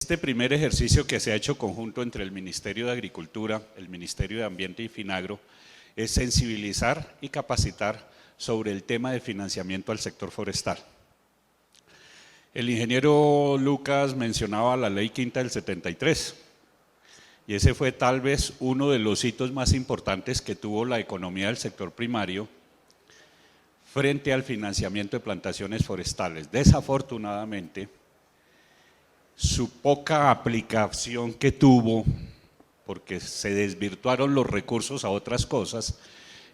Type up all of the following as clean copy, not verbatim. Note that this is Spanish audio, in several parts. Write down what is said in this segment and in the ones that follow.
Este primer ejercicio que se ha hecho conjunto entre el Ministerio de Agricultura, el Ministerio de Ambiente y Finagro es sensibilizar y capacitar sobre el tema de financiamiento al sector forestal. El ingeniero Lucas mencionaba la Ley Quinta del 73 y ese fue tal vez uno de los hitos más importantes que tuvo la economía del sector primario frente al financiamiento de plantaciones forestales. Desafortunadamente, su poca aplicación que tuvo, porque se desvirtuaron los recursos a otras cosas,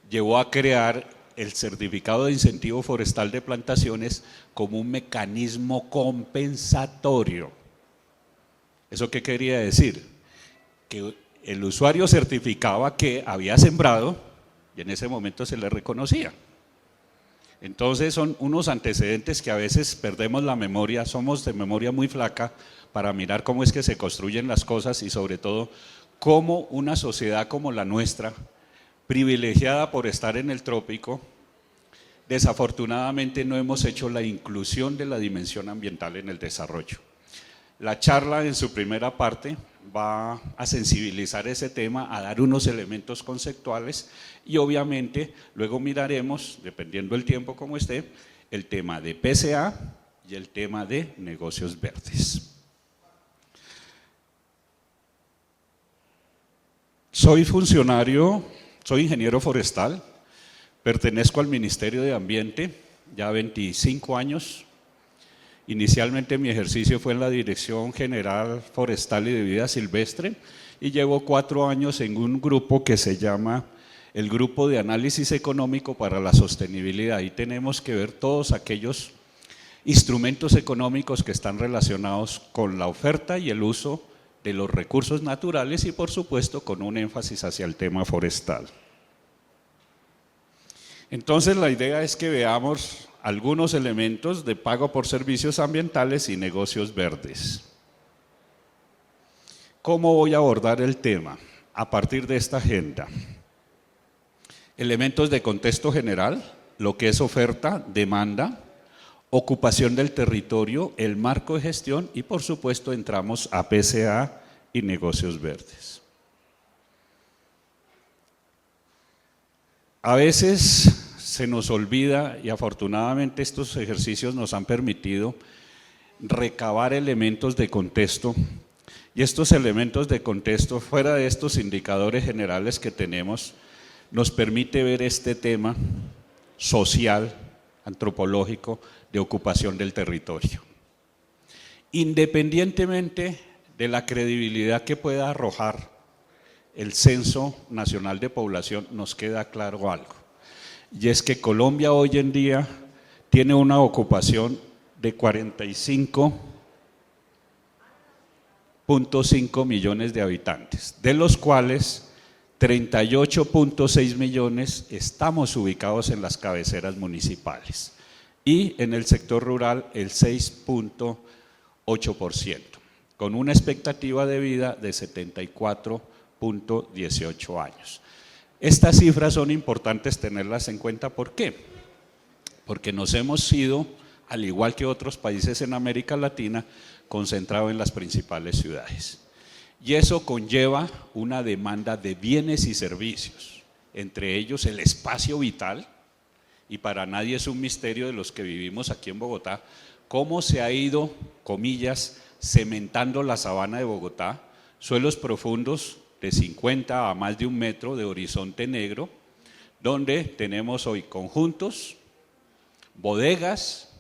llevó a crear el certificado de incentivo forestal de plantaciones como un mecanismo compensatorio. ¿Eso qué quería decir? Que el usuario certificaba que había sembrado y en ese momento se le reconocía. Entonces son unos antecedentes que a veces perdemos la memoria, somos de memoria muy flaca para mirar cómo es que se construyen las cosas y sobre todo cómo una sociedad como la nuestra, privilegiada por estar en el trópico, desafortunadamente no hemos hecho la inclusión de la dimensión ambiental en el desarrollo. La charla en su primera parte va a sensibilizar ese tema, a dar unos elementos conceptuales y obviamente luego miraremos, dependiendo del tiempo como esté, el tema de PCA y el tema de negocios verdes. Soy funcionario, soy ingeniero forestal, pertenezco al Ministerio de Ambiente, ya 25 años. Inicialmente mi ejercicio fue en la Dirección General Forestal y de Vida Silvestre y llevo 4 años en un grupo que se llama el Grupo de Análisis Económico para la Sostenibilidad. Ahí tenemos que ver todos aquellos instrumentos económicos que están relacionados con la oferta y el uso de los recursos naturales y por supuesto con un énfasis hacia el tema forestal. Entonces la idea es que veamos algunos elementos de pago por servicios ambientales y negocios verdes. ¿Cómo voy a abordar el tema? A partir de esta agenda. Elementos de contexto general, lo que es oferta, demanda, ocupación del territorio, el marco de gestión y por supuesto entramos a PCA y negocios verdes. A veces se nos olvida y afortunadamente estos ejercicios nos han permitido recabar elementos de contexto y estos elementos de contexto fuera de estos indicadores generales que tenemos nos permite ver este tema social, antropológico de ocupación del territorio. Independientemente de la credibilidad que pueda arrojar el Censo Nacional de Población, nos queda claro algo. Y es que Colombia hoy en día tiene una ocupación de 45.5 millones de habitantes, de los cuales 38.6 millones estamos ubicados en las cabeceras municipales y en el sector rural el 6.8%, con una expectativa de vida de 74.18 años. Estas cifras son importantes tenerlas en cuenta, ¿por qué? Porque nos hemos ido, al igual que otros países en América Latina, concentrados en las principales ciudades. Y eso conlleva una demanda de bienes y servicios, entre ellos el espacio vital, y para nadie es un misterio de los que vivimos aquí en Bogotá, cómo se ha ido, comillas, cementando la sabana de Bogotá, suelos profundos de 50 a más de 1 metro de horizonte negro, donde tenemos hoy conjuntos, bodegas,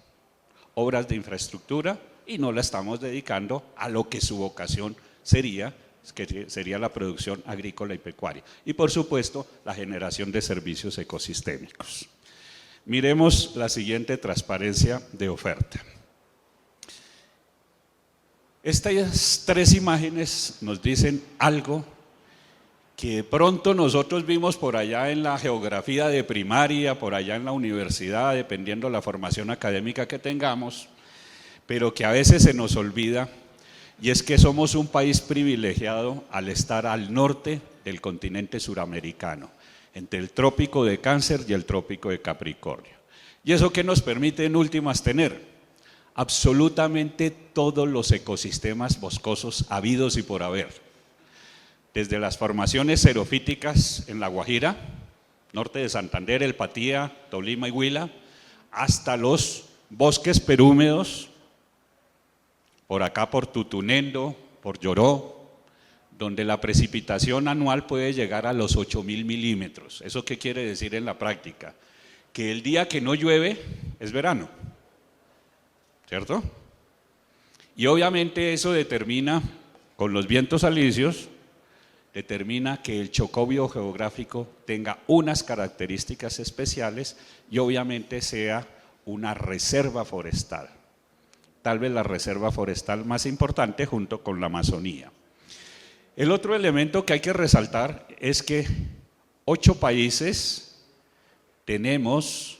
obras de infraestructura y no la estamos dedicando a lo que su vocación sería, que sería la producción agrícola y pecuaria y por supuesto la generación de servicios ecosistémicos. Miremos la siguiente transparencia de oferta. Estas 3 imágenes nos dicen algo que de pronto nosotros vimos por allá en la geografía de primaria, por allá en la universidad, dependiendo de la formación académica que tengamos, pero que a veces se nos olvida, y es que somos un país privilegiado al estar al norte del continente suramericano, entre el trópico de Cáncer y el trópico de Capricornio. ¿Y eso qué nos permite en últimas tener? absolutamente todos los ecosistemas boscosos habidos y por haber, desde las formaciones xerofíticas en La Guajira, norte de Santander, El Patía, Tolima y Huila, hasta los bosques perhúmedos, por acá por Tutunendo, por Lloró, donde la precipitación anual puede llegar a los 8.000 milímetros. ¿Eso qué quiere decir en la práctica? Que el día que no llueve es verano, ¿cierto? Y obviamente eso determina, con los vientos alisios, determina que el Chocó biogeográfico tenga unas características especiales y obviamente sea una reserva forestal, tal vez la reserva forestal más importante junto con la Amazonía. El otro elemento que hay que resaltar es que 8 países tenemos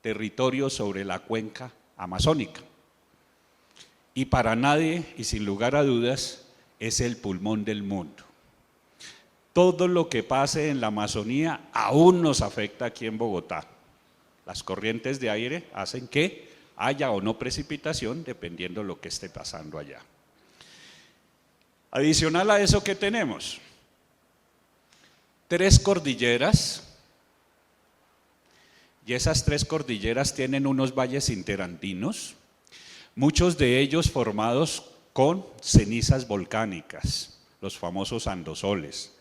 territorio sobre la cuenca amazónica y para nadie y sin lugar a dudas es el pulmón del mundo. Todo lo que pase en la Amazonía aún nos afecta aquí en Bogotá. Las corrientes de aire hacen que haya o no precipitación dependiendo de lo que esté pasando allá. Adicional a eso, ¿qué tenemos? 3 cordilleras, y esas 3 cordilleras tienen unos valles interandinos, muchos de ellos formados con cenizas volcánicas, los famosos andosoles.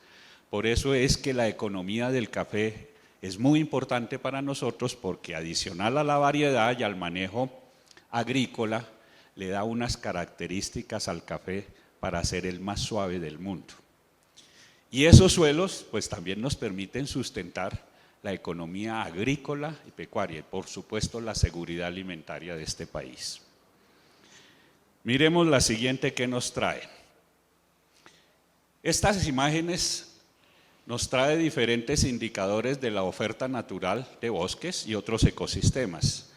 Por eso es que la economía del café es muy importante para nosotros, porque adicional a la variedad y al manejo agrícola, le da unas características al café para ser el más suave del mundo. Y esos suelos pues también nos permiten sustentar la economía agrícola y pecuaria y por supuesto la seguridad alimentaria de este país. Miremos la siguiente que nos trae. Estas imágenes nos trae diferentes indicadores de la oferta natural de bosques y otros ecosistemas.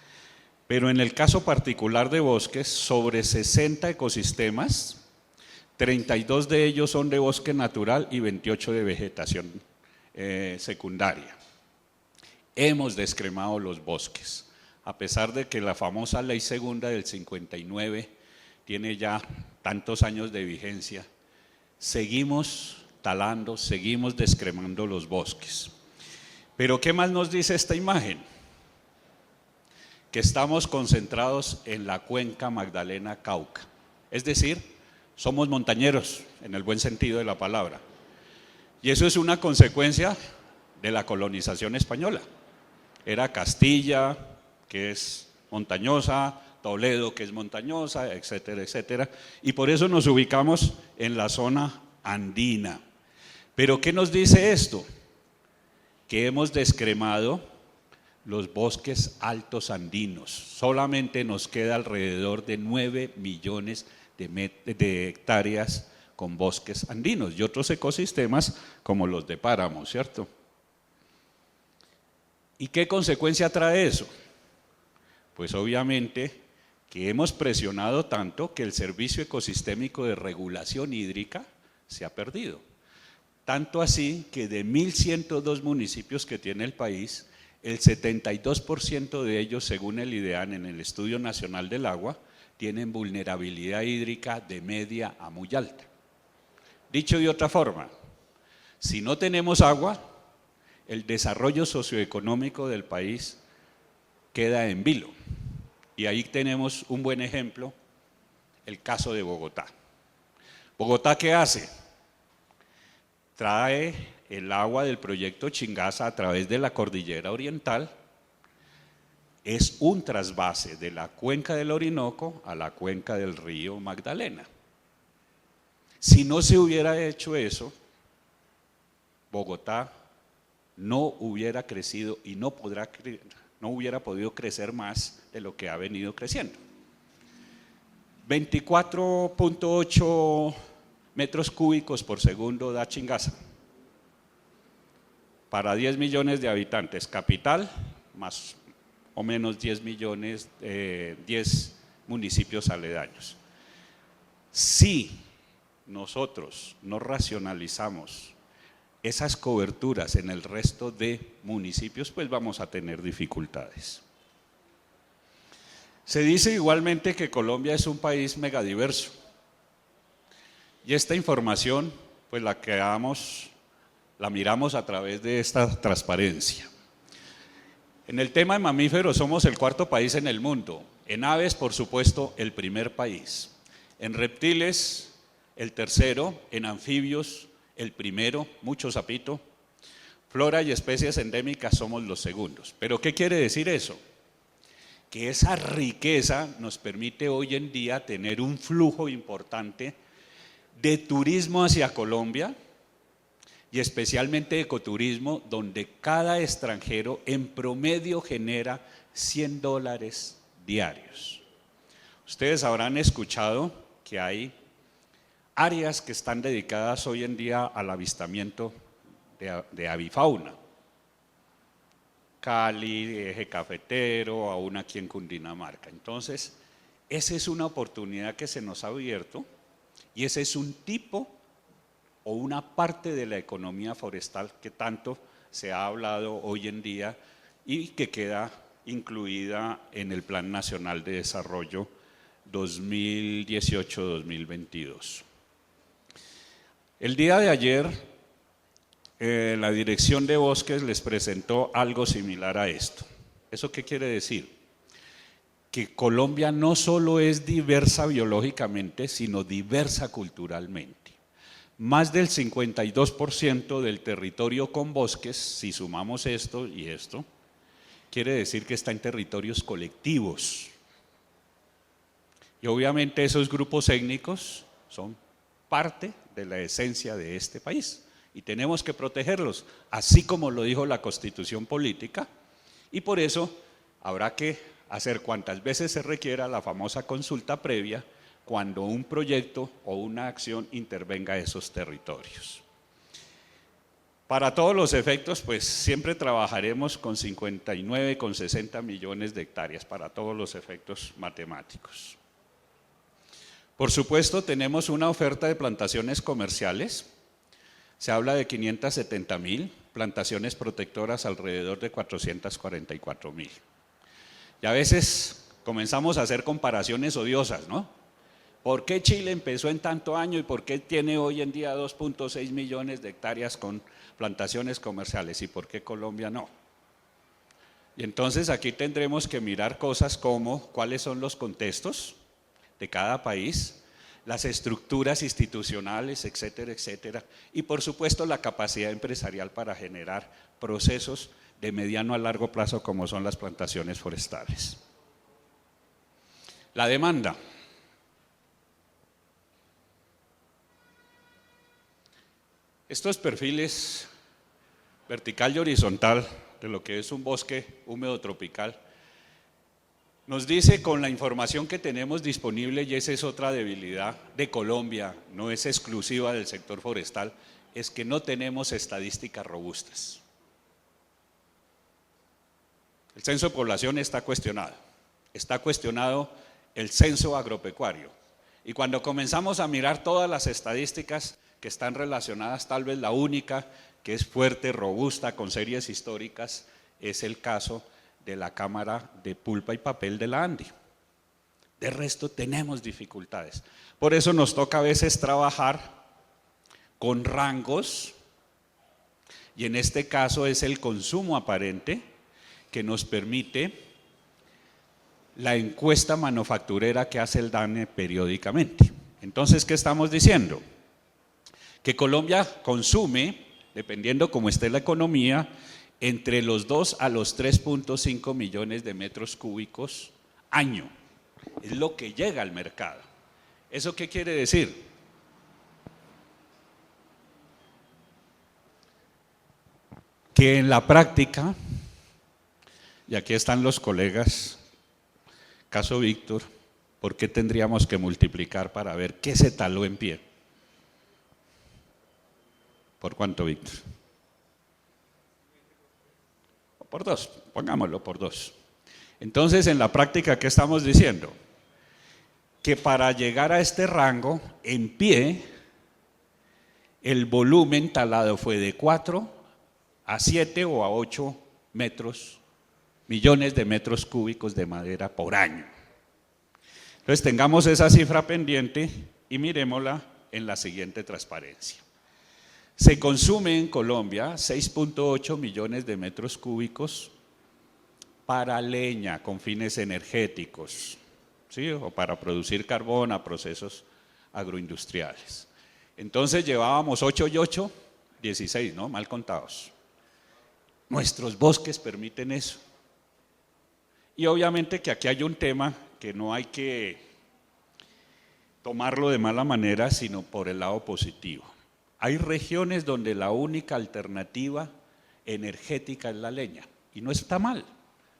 Pero en el caso particular de bosques, sobre 60 ecosistemas, 32 de ellos son de bosque natural y 28 de vegetación secundaria. Hemos descremado los bosques, a pesar de que la famosa ley segunda del 59 tiene ya tantos años de vigencia, seguimos talando, seguimos descremando los bosques. Pero ¿qué más nos dice esta imagen? Que estamos concentrados en la cuenca Magdalena-Cauca, es decir, somos montañeros en el buen sentido de la palabra. Y eso es una consecuencia de la colonización española. Era Castilla, que es montañosa, Toledo, que es montañosa, etcétera, etcétera. Y por eso nos ubicamos en la zona andina. Pero ¿qué nos dice esto? Que hemos descremado los bosques altos andinos. Solamente nos queda alrededor de 9 millones de hectáreas con bosques andinos y otros ecosistemas como los de páramo, ¿cierto? ¿Y qué consecuencia trae eso? Pues obviamente que hemos presionado tanto que el servicio ecosistémico de regulación hídrica se ha perdido. Tanto así que de 1.102 municipios que tiene el país, el 72% de ellos, según el IDEAN en el Estudio Nacional del Agua, tienen vulnerabilidad hídrica de media a muy alta. Dicho de otra forma, si no tenemos agua, el desarrollo socioeconómico del país queda en vilo. Y ahí tenemos un buen ejemplo, el caso de Bogotá. ¿Bogotá qué hace? Trae el agua del proyecto Chingaza a través de la cordillera oriental. Es un trasvase de la cuenca del Orinoco a la cuenca del río Magdalena. Si no se hubiera hecho eso, Bogotá no hubiera crecido y no hubiera podido crecer más de lo que ha venido creciendo. 24.8 metros cúbicos por segundo da Chingaza para 10 millones de habitantes, capital más o menos 10 millones, 10 municipios aledaños. Si nosotros no racionalizamos esas coberturas en el resto de municipios, pues vamos a tener dificultades. Se dice igualmente que Colombia es un país megadiverso. Y esta información, pues la miramos a través de esta transparencia. En el tema de mamíferos somos el cuarto país en el mundo. En aves, por supuesto, el primer país. En reptiles, el tercero. En anfibios, el primero, mucho sapito. Flora y especies endémicas somos los segundos. ¿Pero qué quiere decir eso? Que esa riqueza nos permite hoy en día tener un flujo importante de turismo hacia Colombia y especialmente ecoturismo, donde cada extranjero en promedio genera $100 diarios. Ustedes habrán escuchado que hay áreas que están dedicadas hoy en día al avistamiento de avifauna. Cali, Eje Cafetero, aún aquí en Cundinamarca. Entonces, esa es una oportunidad que se nos ha abierto y ese es un tipo o una parte de la economía forestal que tanto se ha hablado hoy en día y que queda incluida en el Plan Nacional de Desarrollo 2018-2022. El día de ayer, la Dirección de Bosques les presentó algo similar a esto. ¿Eso qué quiere decir? Que Colombia no solo es diversa biológicamente, sino diversa culturalmente. Más del 52% del territorio con bosques, si sumamos esto y esto, quiere decir que está en territorios colectivos. Y obviamente esos grupos étnicos son parte de la esencia de este país. Y tenemos que protegerlos, así como lo dijo la Constitución Política, y por eso habrá que hacer cuantas veces se requiera la famosa consulta previa cuando un proyecto o una acción intervenga esos territorios. Para todos los efectos, pues siempre trabajaremos con 59,60 millones de hectáreas, para todos los efectos matemáticos. Por supuesto, tenemos una oferta de plantaciones comerciales. Se habla de 570,000, plantaciones protectoras alrededor de 444,000. Y a veces comenzamos a hacer comparaciones odiosas, ¿no? ¿Por qué Chile empezó en tanto año y por qué tiene hoy en día 2,6 millones de hectáreas con plantaciones comerciales y por qué Colombia no? Y entonces aquí tendremos que mirar cosas como cuáles son los contextos de cada país, las estructuras institucionales, etcétera, etcétera, y por supuesto la capacidad empresarial para generar procesos de mediano a largo plazo como son las plantaciones forestales. La demanda. Estos perfiles vertical y horizontal de lo que es un bosque húmedo tropical nos dice con la información que tenemos disponible, y esa es otra debilidad de Colombia, no es exclusiva del sector forestal, es que no tenemos estadísticas robustas. El censo de población está cuestionado el censo agropecuario. Y cuando comenzamos a mirar todas las estadísticas que están relacionadas, tal vez la única que es fuerte, robusta, con series históricas, es el caso de la Cámara de Pulpa y Papel de la ANDI. De resto tenemos dificultades. Por eso nos toca a veces trabajar con rangos, y en este caso es el consumo aparente que nos permite la encuesta manufacturera que hace el DANE periódicamente. Entonces, ¿qué estamos diciendo? Que Colombia consume, dependiendo cómo esté la economía, entre los 2 a los 3,5 millones de metros cúbicos año. Es lo que llega al mercado. ¿Eso qué quiere decir? Que en la práctica, y aquí están los colegas, caso Víctor, ¿por qué tendríamos que multiplicar para ver qué se taló en pie? ¿Por cuánto, Víctor? Por 2, pongámoslo por 2. Entonces, en la práctica, ¿qué estamos diciendo? Que para llegar a este rango, en pie, el volumen talado fue de 4 a 7 o a 8 millones de metros cúbicos de madera por año. Entonces tengamos esa cifra pendiente y miremosla en la siguiente transparencia. Se consume en Colombia 6.8 millones de metros cúbicos para leña con fines energéticos, ¿sí? O para producir carbón a procesos agroindustriales. Entonces llevábamos 8 y 8, 16, ¿no? Mal contados. Nuestros bosques permiten eso. Y obviamente que aquí hay un tema que no hay que tomarlo de mala manera, sino por el lado positivo. Hay regiones donde la única alternativa energética es la leña, y no está mal.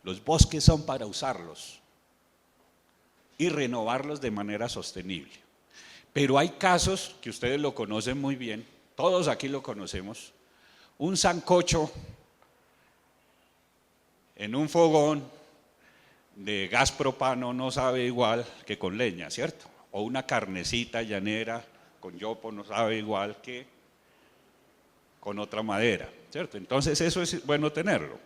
Los bosques son para usarlos y renovarlos de manera sostenible. Pero hay casos que ustedes lo conocen muy bien, todos aquí lo conocemos, un sancocho en un fogón de gas propano no sabe igual que con leña, ¿cierto? O una carnecita llanera con yopo no sabe igual que con otra madera, ¿cierto? Entonces eso es bueno tenerlo.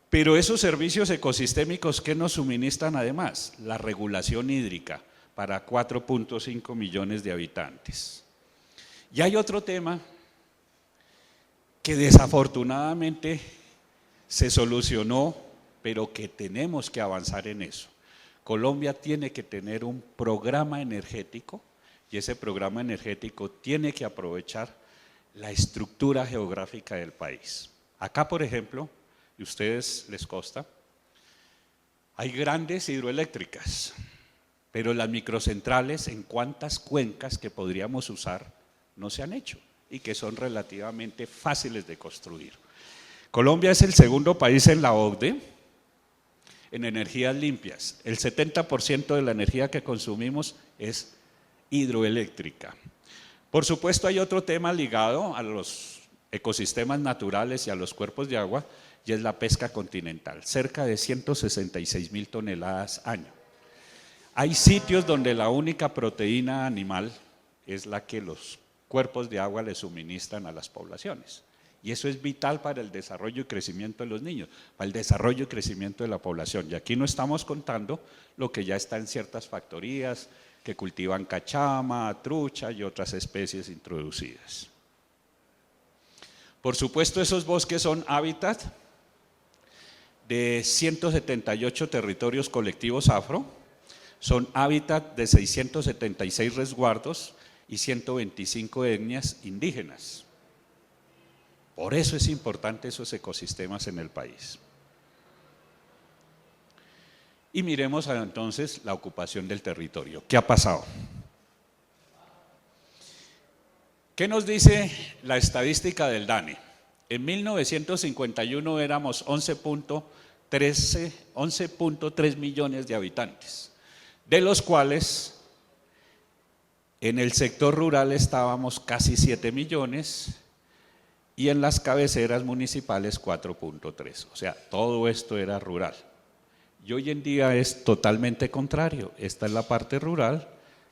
Pero esos servicios ecosistémicos, ¿qué nos suministran además? La regulación hídrica para 4.5 millones de habitantes. Y hay otro tema que desafortunadamente se solucionó, pero que tenemos que avanzar en eso. Colombia tiene que tener un programa energético y ese programa energético tiene que aprovechar la estructura geográfica del país. Acá, por ejemplo, y a ustedes les consta, hay grandes hidroeléctricas, pero las microcentrales en cuántas cuencas que podríamos usar no se han hecho y que son relativamente fáciles de construir. Colombia es el segundo país en la OCDE en energías limpias. El 70% de la energía que consumimos es hidroeléctrica. Por supuesto hay otro tema ligado a los ecosistemas naturales y a los cuerpos de agua, y es la pesca continental, cerca de 166.000 toneladas año. Hay sitios donde la única proteína animal es la que los cuerpos de agua le suministran a las poblaciones. Y eso es vital para el desarrollo y crecimiento de los niños, para el desarrollo y crecimiento de la población. Y aquí no estamos contando lo que ya está en ciertas factorías que cultivan cachama, trucha y otras especies introducidas. Por supuesto, esos bosques son hábitat de 178 territorios colectivos afro, son hábitat de 676 resguardos y 125 etnias indígenas. Por eso es importante esos ecosistemas en el país. Y miremos entonces la ocupación del territorio. ¿Qué ha pasado? ¿Qué nos dice la estadística del DANE? En 1951 éramos 11.3 millones de habitantes, de los cuales en el sector rural estábamos casi 7 millones y en las cabeceras municipales 4.3, o sea, todo esto era rural. Y hoy en día es totalmente contrario, esta es la parte rural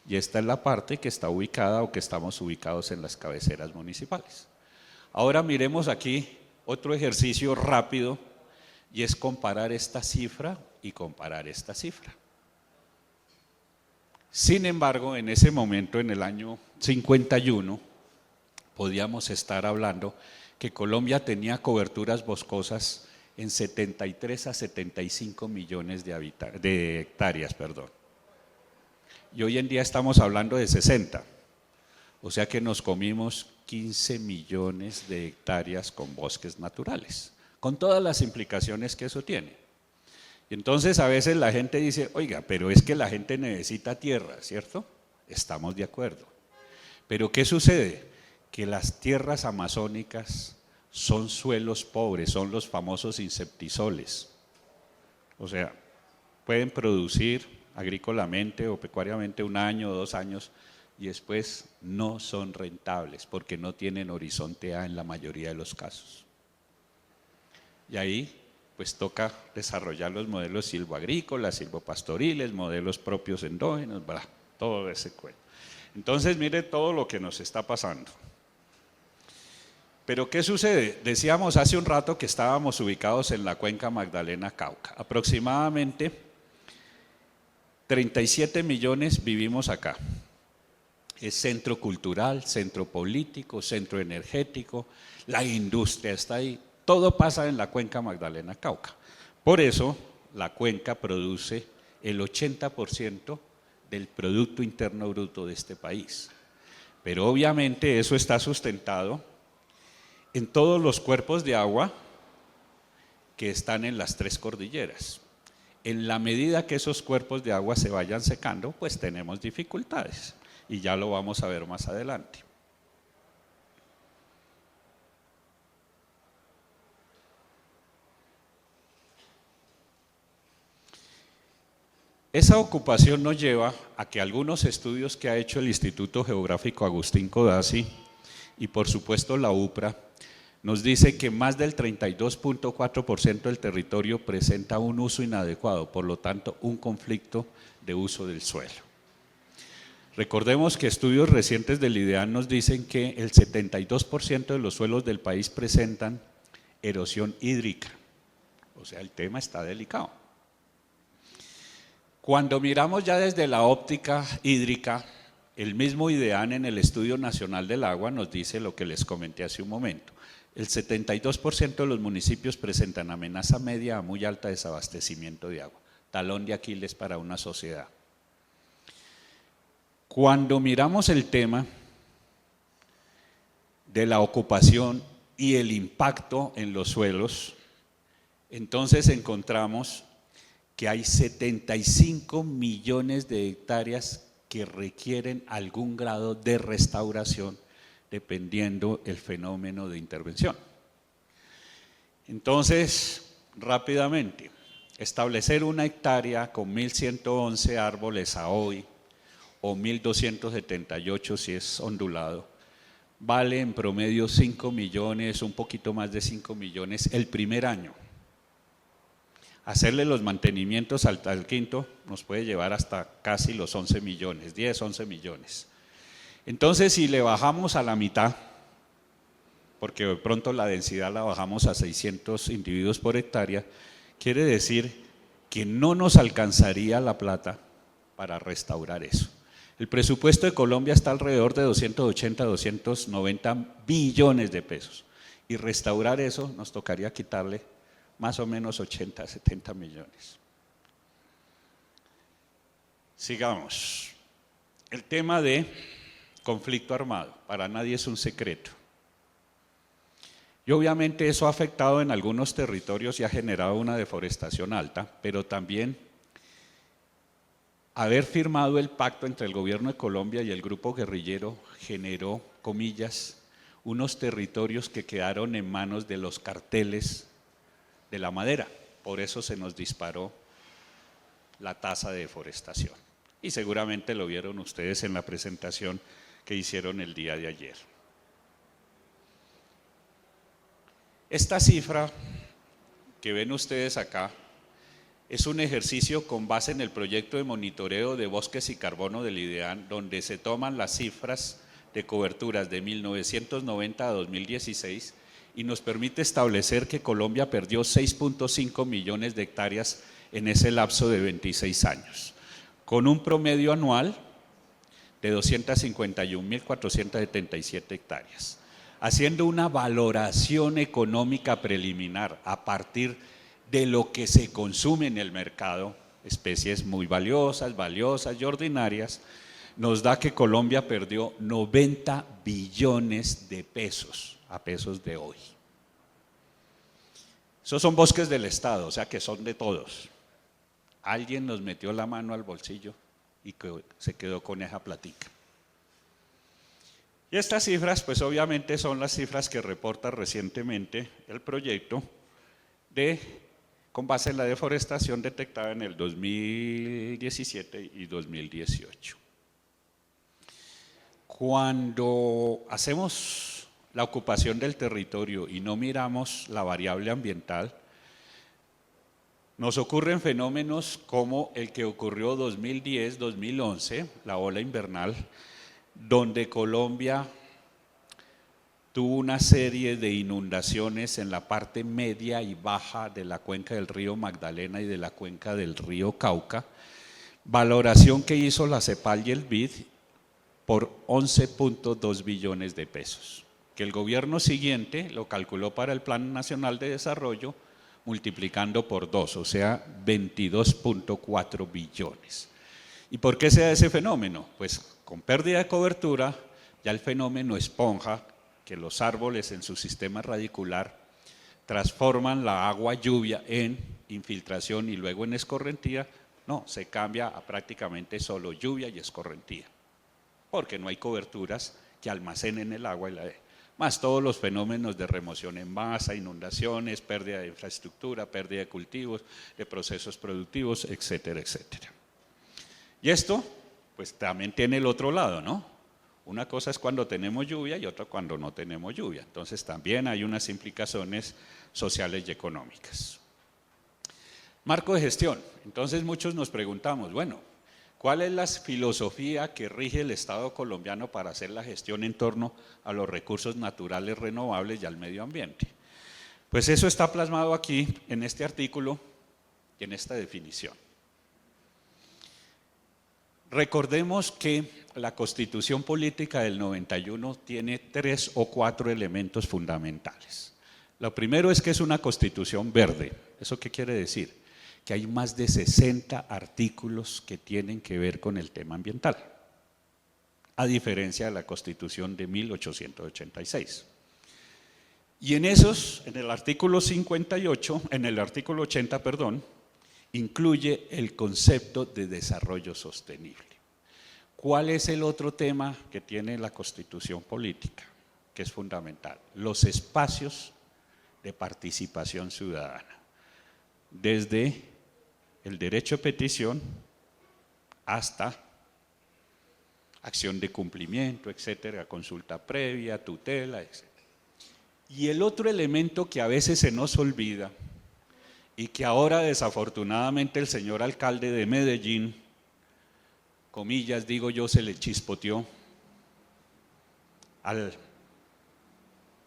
y esta es la parte que está ubicada o que estamos ubicados en las cabeceras municipales. Ahora miremos aquí otro ejercicio rápido y es comparar esta cifra y comparar esta cifra. Sin embargo, en ese momento, en el año 51, podíamos estar hablando que Colombia tenía coberturas boscosas en 73 a 75 millones de hectáreas. Y hoy en día estamos hablando de 60, o sea que nos comimos 15 millones de hectáreas con bosques naturales, con todas las implicaciones que eso tiene. Y entonces a veces la gente dice, oiga, pero es que la gente necesita tierra, ¿cierto? Estamos de acuerdo. Pero ¿qué sucede? Que las tierras amazónicas son suelos pobres, son los famosos insectisoles. O sea, pueden producir agrícolamente o pecuariamente 1 año o 2 años y después no son rentables porque no tienen horizonte A en la mayoría de los casos. Y ahí pues toca desarrollar los modelos silvoagrícolas, silvopastoriles, modelos propios endógenos, todo ese cuento. Entonces mire todo lo que nos está pasando. Pero ¿qué sucede? Decíamos hace un rato que estábamos ubicados en la cuenca Magdalena-Cauca. Aproximadamente 37 millones vivimos acá. Es centro cultural, centro político, centro energético, la industria está ahí. Todo pasa en la cuenca Magdalena Cauca. Por eso la cuenca produce el 80% del Producto Interno Bruto de este país. Pero obviamente eso está sustentado en todos los cuerpos de agua que están en las tres cordilleras. En la medida que esos cuerpos de agua se vayan secando, pues tenemos dificultades. Y ya lo vamos a ver más adelante. Esa ocupación nos lleva a que algunos estudios que ha hecho el Instituto Geográfico Agustín Codazzi y por supuesto la UPRA, nos dice que más del 32.4% del territorio presenta un uso inadecuado, por lo tanto un conflicto de uso del suelo. Recordemos que estudios recientes del IDEAN nos dicen que el 72% de los suelos del país presentan erosión hídrica, o sea, el tema está delicado. Cuando miramos ya desde la óptica hídrica, el mismo IDEAN en el Estudio Nacional del Agua nos dice lo que les comenté hace un momento. El 72% de los municipios presentan amenaza media a muy alta de desabastecimiento de agua, talón de Aquiles para una sociedad. Cuando miramos el tema de la ocupación y el impacto en los suelos, entonces encontramos que hay 75 millones de hectáreas que requieren algún grado de restauración dependiendo el fenómeno de intervención. Entonces, rápidamente, establecer una hectárea con 1.111 árboles a hoy o 1.278 si es ondulado, vale en promedio 5 millones, un poquito más de 5 millones el primer año. Hacerle los mantenimientos al quinto nos puede llevar hasta casi los 11 millones, 10, 11 millones. Entonces, si le bajamos a la mitad, porque de pronto la densidad la bajamos a 600 individuos por hectárea, quiere decir que no nos alcanzaría la plata para restaurar eso. El presupuesto de Colombia está alrededor de 280, 290 billones de pesos y restaurar eso nos tocaría quitarle más o menos 80, 70 millones. Sigamos. El tema de conflicto armado, para nadie es un secreto. Y obviamente eso ha afectado en algunos territorios y ha generado una deforestación alta, pero también haber firmado el pacto entre el gobierno de Colombia y el grupo guerrillero generó, comillas, unos territorios que quedaron en manos de los carteles de la madera. Por eso se nos disparó la tasa de deforestación. Y seguramente lo vieron ustedes en la presentación que hicieron el día de ayer. Esta cifra que ven ustedes acá es un ejercicio con base en el proyecto de monitoreo de bosques y carbono del IDEAN, donde se toman las cifras de coberturas de 1990 a 2016 y nos permite establecer que Colombia perdió 6.5 millones de hectáreas en ese lapso de 26 años, con un promedio anual de 251.477 hectáreas, haciendo una valoración económica preliminar a partir de lo que se consume en el mercado, especies muy valiosas y ordinarias, nos da que Colombia perdió 90 billones de pesos a pesos de hoy. Esos son bosques del Estado, o sea que son de todos. Alguien nos metió la mano al bolsillo y se quedó con esa platica. Y estas cifras, pues obviamente son las cifras que reporta recientemente el proyecto con base en la deforestación detectada en el 2017 y 2018. Cuando hacemos la ocupación del territorio y no miramos la variable ambiental, nos ocurren fenómenos como el que ocurrió 2010-2011, la ola invernal, donde Colombia tuvo una serie de inundaciones en la parte media y baja de la cuenca del río Magdalena y de la cuenca del río Cauca, Valoración que hizo la CEPAL y el BID por 11.2 billones de pesos, que el gobierno siguiente lo calculó para el Plan Nacional de Desarrollo multiplicando por 2, o sea, 22.4 billones. ¿Y por qué se da ese fenómeno? Pues con pérdida de cobertura, ya el fenómeno esponja, que los árboles en su sistema radicular transforman la agua lluvia en infiltración y luego en escorrentía, no, se cambia a prácticamente solo lluvia y escorrentía, porque no hay coberturas que almacenen el agua y más todos los fenómenos de remoción en masa, inundaciones, pérdida de infraestructura, pérdida de cultivos, de procesos productivos, etcétera, etcétera. Y esto, pues también tiene el otro lado, ¿no? Una cosa es cuando tenemos lluvia y otra cuando no tenemos lluvia. Entonces también hay unas implicaciones sociales y económicas. Marco de gestión. Entonces muchos nos preguntamos, bueno, ¿cuál es la filosofía que rige el Estado colombiano para hacer la gestión en torno a los recursos naturales renovables y al medio ambiente? Pues eso está plasmado aquí en este artículo y en esta definición. Recordemos que la Constitución Política del 91 tiene 3 o 4 elementos fundamentales. Lo primero es que es una Constitución verde. ¿Eso qué quiere decir? Que hay más de 60 artículos que tienen que ver con el tema ambiental, a diferencia de la Constitución de 1886. Y en esos, en el artículo 58, en el artículo 80, perdón, incluye el concepto de desarrollo sostenible. ¿Cuál es el otro tema que tiene la Constitución Política, que es fundamental? Los espacios de participación ciudadana, desde el derecho a petición hasta acción de cumplimiento, etcétera, consulta previa, tutela, etcétera. Y el otro elemento que a veces se nos olvida y que ahora desafortunadamente el señor alcalde de Medellín, comillas digo yo, se le chispoteó al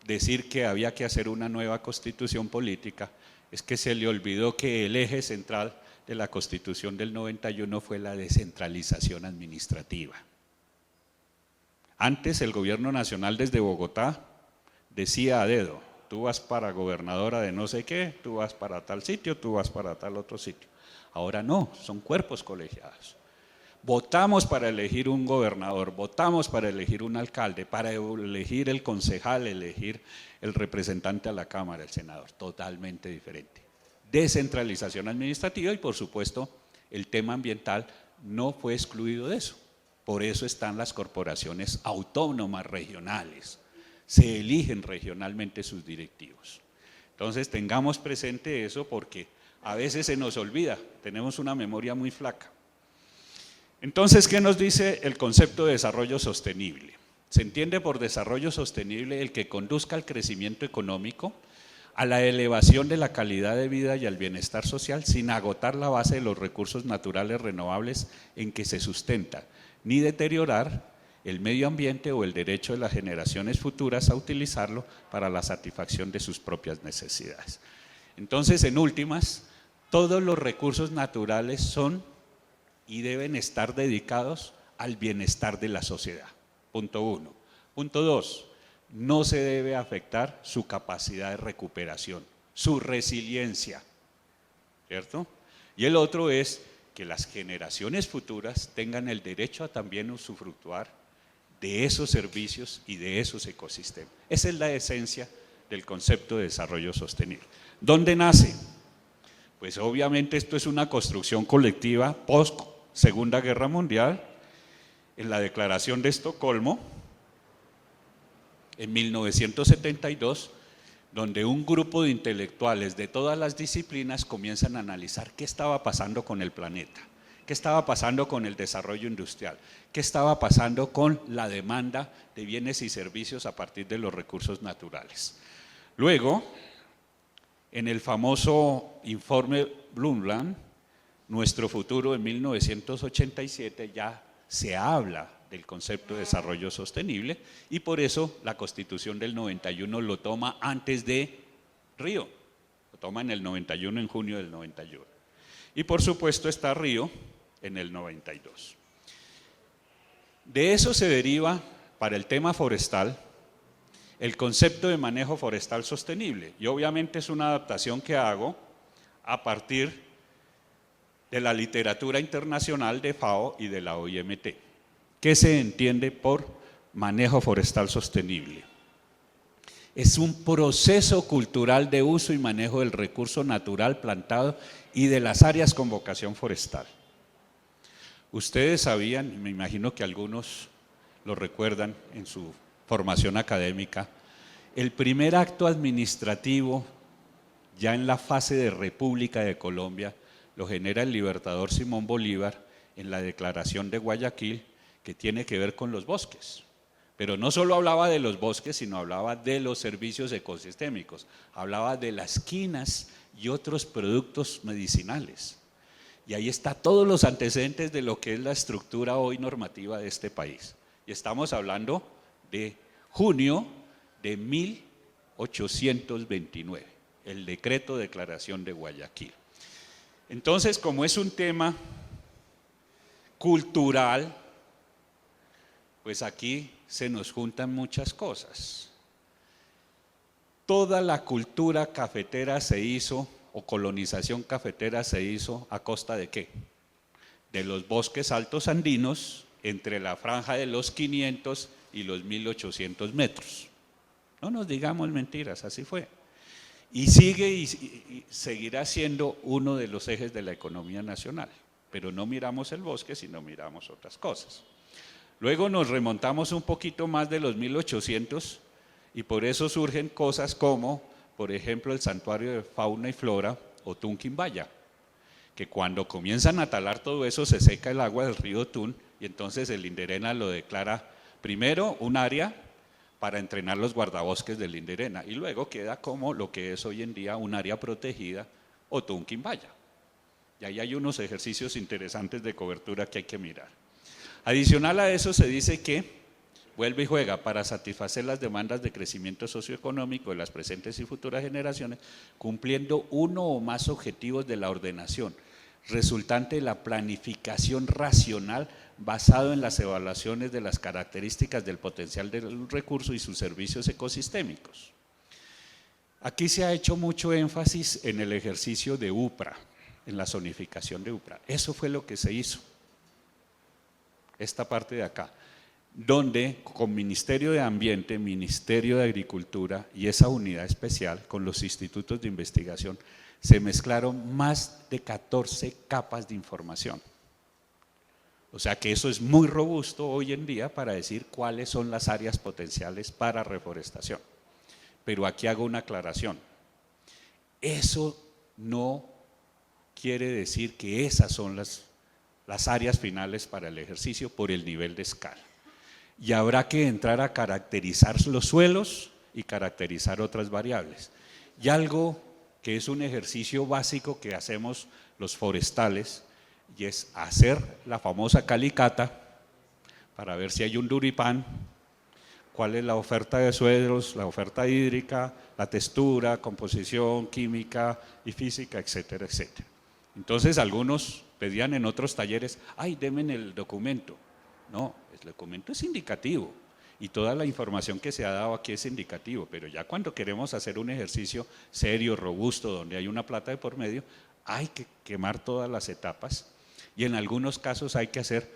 decir que había que hacer una nueva constitución política, es que se le olvidó que el eje central de la Constitución del 91 fue la descentralización administrativa. Antes el gobierno nacional desde Bogotá decía a dedo, tú vas para gobernadora de no sé qué, tú vas para tal sitio, tú vas para tal otro sitio. Ahora no, son cuerpos colegiados. Votamos para elegir un gobernador, votamos para elegir un alcalde, para elegir el concejal, elegir el representante a la Cámara, el senador, totalmente diferente. Descentralización administrativa y por supuesto el tema ambiental no fue excluido de eso. Por eso están las corporaciones autónomas regionales, se eligen regionalmente sus directivos. Entonces tengamos presente eso porque a veces se nos olvida, tenemos una memoria muy flaca. Entonces, ¿qué nos dice el concepto de desarrollo sostenible? Se entiende por desarrollo sostenible el que conduzca al crecimiento económico, a la elevación de la calidad de vida y al bienestar social sin agotar la base de los recursos naturales renovables en que se sustenta, ni deteriorar el medio ambiente o el derecho de las generaciones futuras a utilizarlo para la satisfacción de sus propias necesidades. Entonces, en últimas, todos los recursos naturales son y deben estar dedicados al bienestar de la sociedad. Punto 1. Punto 2. No se debe afectar su capacidad de recuperación, su resiliencia, ¿cierto? Y el otro es que las generaciones futuras tengan el derecho a también usufructuar de esos servicios y de esos ecosistemas. Esa es la esencia del concepto de desarrollo sostenible. ¿Dónde nace? Pues obviamente esto es una construcción colectiva post Segunda Guerra Mundial, en la Declaración de Estocolmo, en 1972, donde un grupo de intelectuales de todas las disciplinas comienzan a analizar qué estaba pasando con el planeta, qué estaba pasando con el desarrollo industrial, qué estaba pasando con la demanda de bienes y servicios a partir de los recursos naturales. Luego, en el famoso informe Brundtland, Nuestro futuro, en 1987, ya se habla del concepto de desarrollo sostenible y por eso la Constitución del 91 lo toma antes de Río, lo toma en el 91, en junio del 91. Y por supuesto está Río en el 92. De eso se deriva, para el tema forestal, el concepto de manejo forestal sostenible. Y obviamente es una adaptación que hago a partir de la literatura internacional de FAO y de la OIMT. ¿Qué se entiende por manejo forestal sostenible? Es un proceso cultural de uso y manejo del recurso natural plantado y de las áreas con vocación forestal. Ustedes sabían, me imagino que algunos lo recuerdan en su formación académica, el primer acto administrativo ya en la fase de República de Colombia lo genera el libertador Simón Bolívar en la Declaración de Guayaquil, que tiene que ver con los bosques. Pero no solo hablaba de los bosques, sino hablaba de los servicios ecosistémicos, hablaba de las quinas y otros productos medicinales. Y ahí está todos los antecedentes de lo que es la estructura hoy normativa de este país. Y estamos hablando de junio de 1829, el decreto de Declaración de Guayaquil. Entonces, como es un tema cultural, pues aquí se nos juntan muchas cosas. Toda la cultura cafetera se hizo, o colonización cafetera se hizo, ¿a costa de qué? De los bosques altos andinos, entre la franja de los 500 y los 1800 metros. No nos digamos mentiras, así fue. Y sigue y seguirá siendo uno de los ejes de la economía nacional, pero no miramos el bosque, sino miramos otras cosas. Luego nos remontamos un poquito más de los 1800 y por eso surgen cosas como, por ejemplo, el Santuario de Fauna y Flora o Tunquimbaya, que cuando comienzan a talar todo eso se seca el agua del río Tun y entonces el Inderena lo declara primero un área para entrenar los guardabosques del Inderena y luego queda como lo que es hoy en día un área protegida o Tunquimbaya. Y ahí hay unos ejercicios interesantes de cobertura que hay que mirar. Adicional a eso se dice que vuelve y juega para satisfacer las demandas de crecimiento socioeconómico de las presentes y futuras generaciones, cumpliendo uno o más objetivos de la ordenación, resultante de la planificación racional basado en las evaluaciones de las características del potencial del recurso y sus servicios ecosistémicos. Aquí se ha hecho mucho énfasis en el ejercicio de UPRA, en la zonificación de UPRA. Eso fue lo que se hizo, esta parte de acá, donde con Ministerio de Ambiente, Ministerio de Agricultura y esa unidad especial con los institutos de investigación se mezclaron más de 14 capas de información. O sea que eso es muy robusto hoy en día para decir cuáles son las áreas potenciales para reforestación. Pero aquí hago una aclaración. Eso no quiere decir que esas son las áreas finales para el ejercicio por el nivel de escala. Y habrá que entrar a caracterizar los suelos y caracterizar otras variables. Y algo que es un ejercicio básico que hacemos los forestales, y es hacer la famosa calicata para ver si hay un duripán, cuál es la oferta de suelos, la oferta hídrica, la textura, composición, química y física, etcétera, etcétera. Entonces algunos pedían en otros talleres, ay, denme el documento. No, el documento es indicativo y toda la información que se ha dado aquí es indicativo, pero ya cuando queremos hacer un ejercicio serio, robusto, donde hay una plata de por medio, hay que quemar todas las etapas y en algunos casos hay que hacer,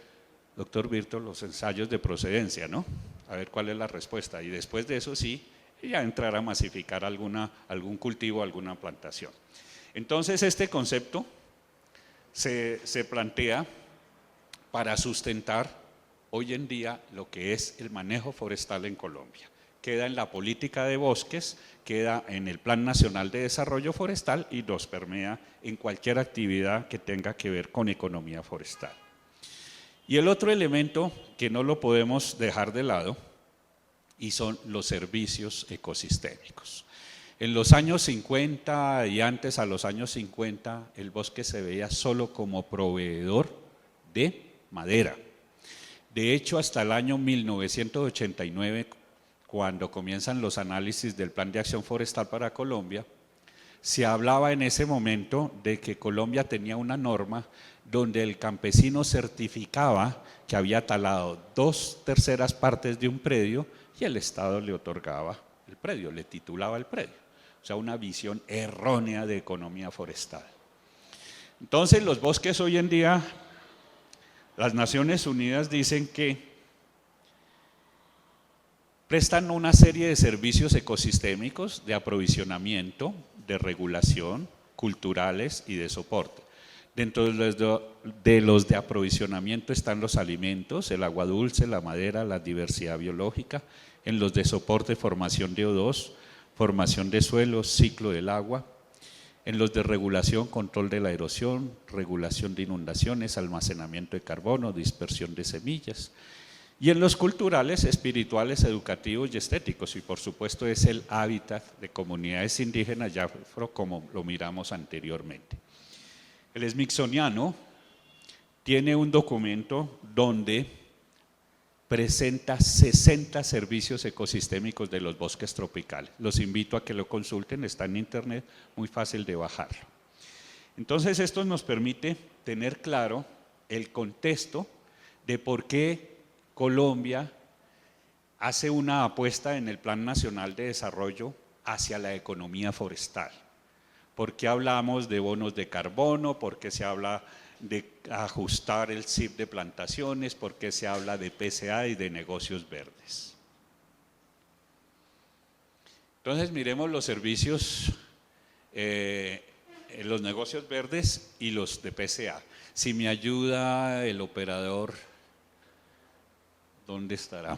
doctor Virto, los ensayos de procedencia, ¿no? A ver cuál es la respuesta y después de eso sí, ya entrar a masificar algún cultivo, alguna plantación. Entonces este concepto se plantea para sustentar hoy en día lo que es el manejo forestal en Colombia. Queda en la política de bosques, queda en el Plan Nacional de Desarrollo Forestal y nos permea en cualquier actividad que tenga que ver con economía forestal. Y el otro elemento que no lo podemos dejar de lado y son los servicios ecosistémicos. En los años 50 y antes a los años 50 el bosque se veía solo como proveedor de madera. De hecho, hasta el año 1989, cuando comienzan los análisis del Plan de Acción Forestal para Colombia, se hablaba en ese momento de que Colombia tenía una norma donde el campesino certificaba que había talado 2/3 partes de un predio y el Estado le otorgaba el predio, le titulaba el predio. O sea, una visión errónea de economía forestal. Entonces, los bosques hoy en día, las Naciones Unidas dicen que prestan una serie de servicios ecosistémicos de aprovisionamiento, de regulación, culturales y de soporte. Dentro de los de aprovisionamiento están los alimentos, el agua dulce, la madera, la diversidad biológica. En los de soporte, formación de O2, formación de suelos, ciclo del agua. En los de regulación, control de la erosión, regulación de inundaciones, almacenamiento de carbono, dispersión de semillas. Y en los culturales, espirituales, educativos y estéticos. Y por supuesto es el hábitat de comunidades indígenas y afro, como lo miramos anteriormente. El Smithsoniano tiene un documento donde presenta 60 servicios ecosistémicos de los bosques tropicales. Los invito a que lo consulten, está en internet, muy fácil de bajarlo. Entonces esto nos permite tener claro el contexto de por qué Colombia hace una apuesta en el Plan Nacional de Desarrollo hacia la economía forestal. ¿Por qué hablamos de bonos de carbono? ¿Por qué se habla de ajustar el CIP de plantaciones? ¿Por qué se habla de PCA y de negocios verdes? Entonces miremos los servicios, los negocios verdes y los de PCA. Si me ayuda el operador, ¿dónde estará?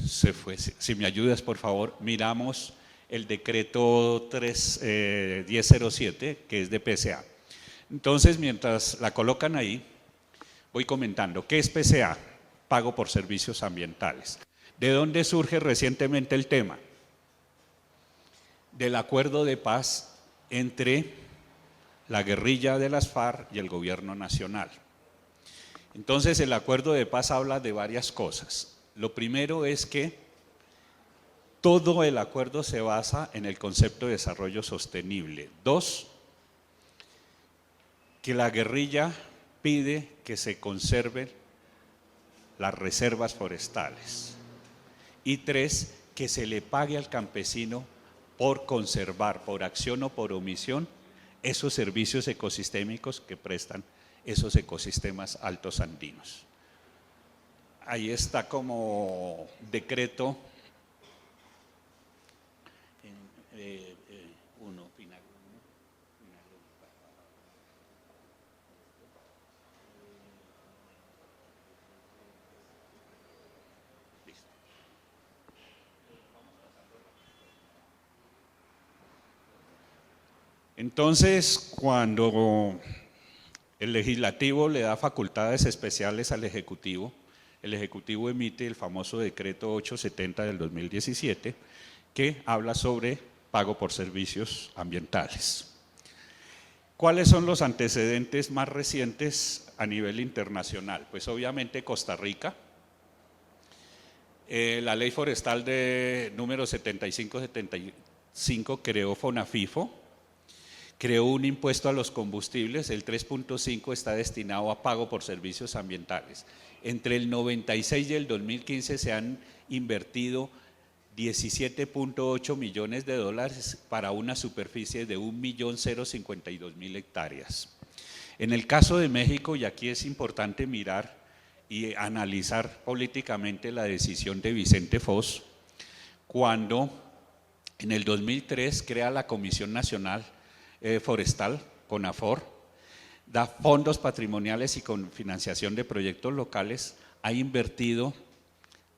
Se fue. Si me ayudas, por favor, miramos el decreto 1007, que es de PCA. Entonces, mientras la colocan ahí, voy comentando. ¿Qué es PCA? Pago por servicios ambientales. ¿De dónde surge recientemente el tema? Del acuerdo de paz entre la guerrilla de las FARC y el gobierno nacional. Entonces, el acuerdo de paz habla de varias cosas. Lo primero es que todo el acuerdo se basa en el concepto de desarrollo sostenible. 2, que la guerrilla pide que se conserven las reservas forestales. Y 3, que se le pague al campesino por conservar, por acción o por omisión, esos servicios ecosistémicos que prestan esos ecosistemas altos andinos. Ahí está como decreto 1, final 1. Listo. Entonces, cuando el legislativo le da facultades especiales al Ejecutivo, el Ejecutivo emite el famoso decreto 870 del 2017, que habla sobre pago por servicios ambientales. ¿Cuáles son los antecedentes más recientes a nivel internacional? Pues obviamente Costa Rica, la ley forestal de número 7575 creó FONAFIFO, creó un impuesto a los combustibles, el 3.5 está destinado a pago por servicios ambientales. Entre el 96 y el 2015 se han invertido 17.8 millones de dólares para una superficie de 1.052.000 hectáreas. En el caso de México, y aquí es importante mirar y analizar políticamente la decisión de Vicente Fox, cuando en el 2003 crea la Comisión Nacional Forestal, CONAFOR, da fondos patrimoniales y con financiación de proyectos locales, ha invertido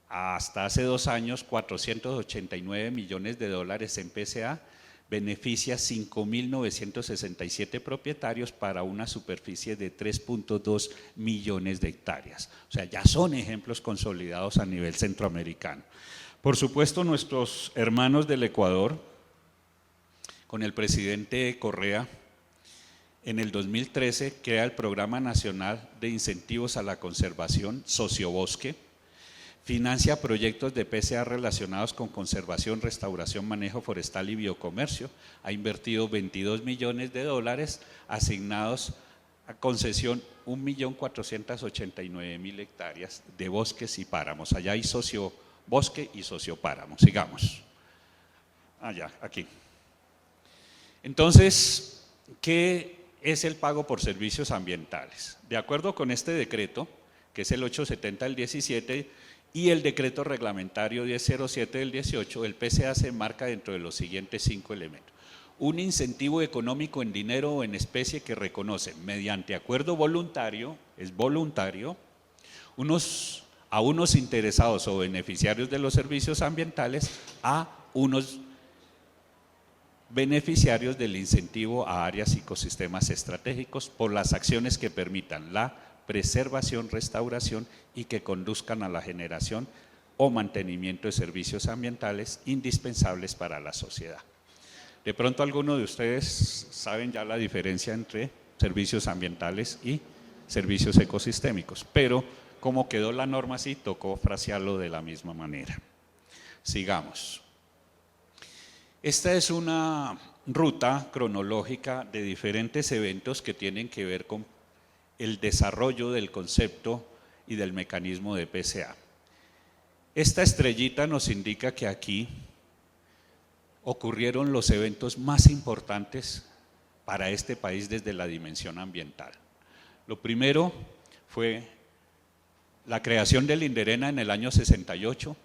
hasta hace 2 años 489 millones de dólares en PCA, beneficia 5.967 propietarios para una superficie de 3.2 millones de hectáreas. O sea, ya son ejemplos consolidados a nivel centroamericano. Por supuesto, nuestros hermanos del Ecuador, con el presidente Correa, en el 2013 crea el Programa Nacional de Incentivos a la Conservación Sociobosque, financia proyectos de PCA relacionados con conservación, restauración, manejo forestal y biocomercio. Ha invertido 22 millones de dólares asignados a concesión 1.489.000 hectáreas de bosques y páramos. Allá hay sociobosque y sociopáramo. Sigamos. Allá, aquí. Entonces, ¿qué es el pago por servicios ambientales? De acuerdo con este decreto, que es el 870 del 17, y el decreto reglamentario 1007 del 18, el PCA se enmarca dentro de los siguientes 5 elementos. Un incentivo económico en dinero o en especie que reconoce mediante acuerdo voluntario, es voluntario, a unos interesados o beneficiarios de los servicios ambientales a unos beneficiarios del incentivo a áreas y ecosistemas estratégicos por las acciones que permitan la preservación, restauración y que conduzcan a la generación o mantenimiento de servicios ambientales indispensables para la sociedad. De pronto algunos de ustedes saben ya la diferencia entre servicios ambientales y servicios ecosistémicos, pero como quedó la norma así, tocó frasearlo de la misma manera. Sigamos. Esta es una ruta cronológica de diferentes eventos que tienen que ver con el desarrollo del concepto y del mecanismo de PCA. Esta estrellita nos indica que aquí ocurrieron los eventos más importantes para este país desde la dimensión ambiental. Lo primero fue la creación del INDERENA en el año 68,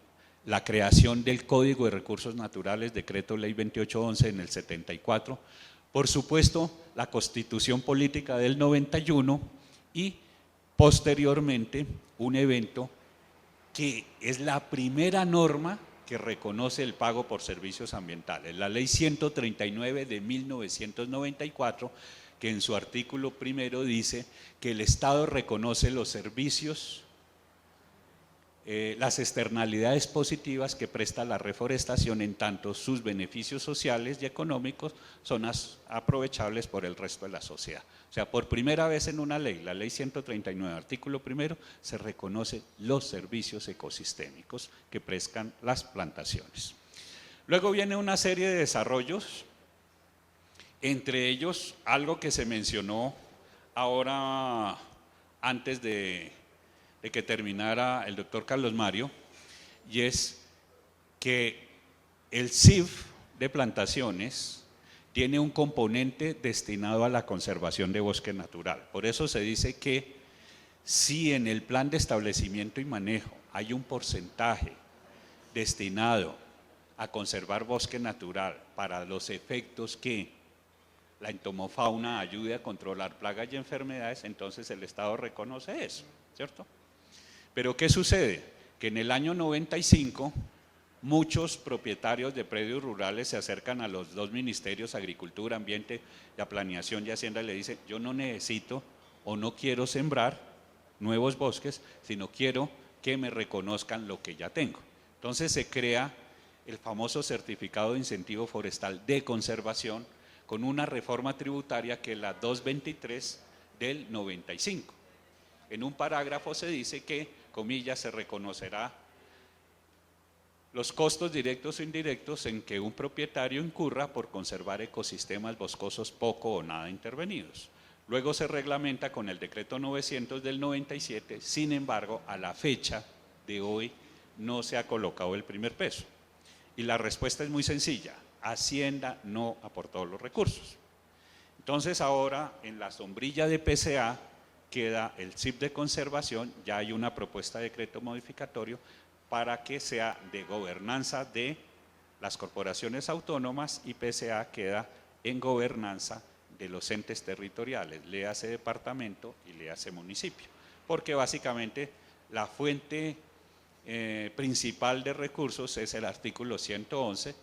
la creación del Código de Recursos Naturales, Decreto Ley 2811 en el 74, por supuesto la Constitución Política del 91 y posteriormente un evento que es la primera norma que reconoce el pago por servicios ambientales, la Ley 139 de 1994, que en su artículo primero dice que el Estado reconoce los servicios, las externalidades positivas que presta la reforestación, en tanto sus beneficios sociales y económicos son aprovechables por el resto de la sociedad. O sea, por primera vez en una ley, la ley 139, artículo primero, se reconoce los servicios ecosistémicos que prestan las plantaciones. Luego viene una serie de desarrollos, entre ellos algo que se mencionó ahora antes de que terminara el doctor Carlos Mario, y es que el CIF de plantaciones tiene un componente destinado a la conservación de bosque natural. Por eso se dice que si en el plan de establecimiento y manejo hay un porcentaje destinado a conservar bosque natural para los efectos que la entomofauna ayude a controlar plagas y enfermedades, entonces el Estado reconoce eso, ¿cierto? Pero ¿qué sucede? Que en el año 95 muchos propietarios de predios rurales se acercan a los dos ministerios, Agricultura, Ambiente, la Planeación y Hacienda, y le dicen: yo no necesito o no quiero sembrar nuevos bosques, sino quiero que me reconozcan lo que ya tengo. Entonces se crea el famoso certificado de incentivo forestal de conservación con una reforma tributaria que es la 223 del 95. En un parágrafo se dice que, comillas, se reconocerá los costos directos o indirectos en que un propietario incurra por conservar ecosistemas boscosos poco o nada intervenidos. Luego se reglamenta con el decreto 900 del 97, sin embargo, a la fecha de hoy no se ha colocado el primer peso. Y la respuesta es muy sencilla: Hacienda no aportó los recursos. Entonces ahora en la sombrilla de PCA queda el CIF de conservación, ya hay una propuesta de decreto modificatorio para que sea de gobernanza de las corporaciones autónomas, y PCA queda en gobernanza de los entes territoriales, léase departamento y léase municipio, porque básicamente la fuente principal de recursos es el artículo 111,